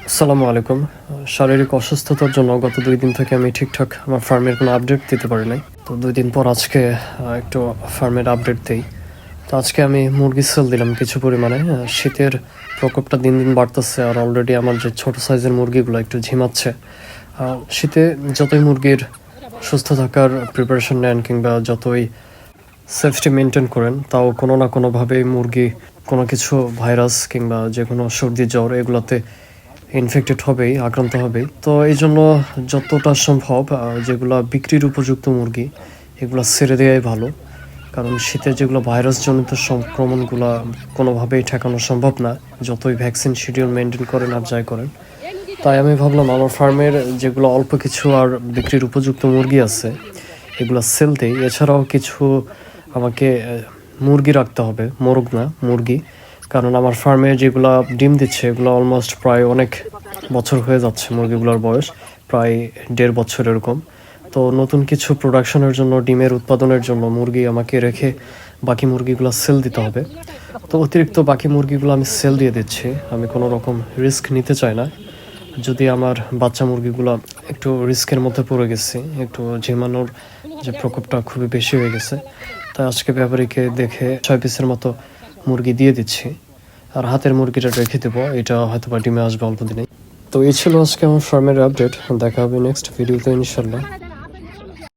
আসসালামু আলাইকুম। শারীরিক অসুস্থতার জন্য গত ২ দিন থেকে আমি ঠিকঠাক আমার ফার্মের কোনো আপডেট দিতে পারি নাই। তো ২ দিন পর আজকে একটু ফার্মের আপডেট দেই। তো আজকে আমি মুরগি সেল দিলাম কিছু পরিমাণে। শীতের প্রকোপটা দিন, দিন বাড়তেছে আর অলরেডি আমার যে ছোট সাইজের মুরগিগুলো একটু ঝিমাচ্ছে। শীতে যতই মুরগির সুস্থ থাকার প্রিপারেশন নেন কিংবা যতই সেফটি মেনটেন করেন, তাও কোনো না কোনোভাবেই মুরগি কোনো কিছু ভাইরাস কিংবা যেকোনো সর্দি জ্বর এগুলোতে ইনফেক্টেড হবেই, আক্রান্ত হবেই। তো এই জন্য যতটা সম্ভব যেগুলো বিক্রির উপযুক্ত মুরগি এগুলো ছেড়ে দেওয়াই ভালো, কারণ শীতে যেগুলো ভাইরাসজনিত সংক্রমণগুলো কোনোভাবেই ঠেকানো সম্ভব না, যতই ভ্যাকসিন শিডিউল মেনটেন করেন আর যাই করেন। তাই আমি ভাবলাম আমার ফার্মের যেগুলো অল্প কিছু আর বিক্রির উপযুক্ত মুরগি আছে এগুলো সেল দেই। এছাড়াও কিছু আমাকে মুরগি রাখতে হবে, মোরগ না মুরগি, কারণ আমার ফার্মে যেগুলো ডিম দিচ্ছে এগুলো অলমোস্ট প্রায় অনেক বছর হয়ে যাচ্ছে, মুরগিগুলোর বয়স প্রায় ১.৫ বছর এরকম। তো নতুন কিছু প্রোডাকশনের জন্য, ডিমের উৎপাদনের জন্য মুরগি আমাকে রেখে বাকি মুরগিগুলো সেল দিতে হবে। তো অতিরিক্ত বাকি মুরগিগুলো আমি সেল দিয়ে দিচ্ছি, আমি কোনো রকম রিস্ক নিতে চাই না। যদি আমার বাচ্চা মুরগিগুলো একটু রিস্কের মধ্যে পড়ে গেছে, একটু ঝিমানোর যে প্রকোপটা খুবই বেশি হয়ে গেছে, তাই আজকে ব্যাপারীকে দেখে ৬ পিসের মতো মুরগি দিয়ে দিচ্ছি, আর হাতের মুরগিটা রেখে দেবো, এটা হয়তো বা ডিমে আসবে অল্প দিনেই। তো এই ছিল আজকে আমার ফার্মের আপডেট। দেখা হবে নেক্সট ভিডিওতে ইনশাল্লাহ।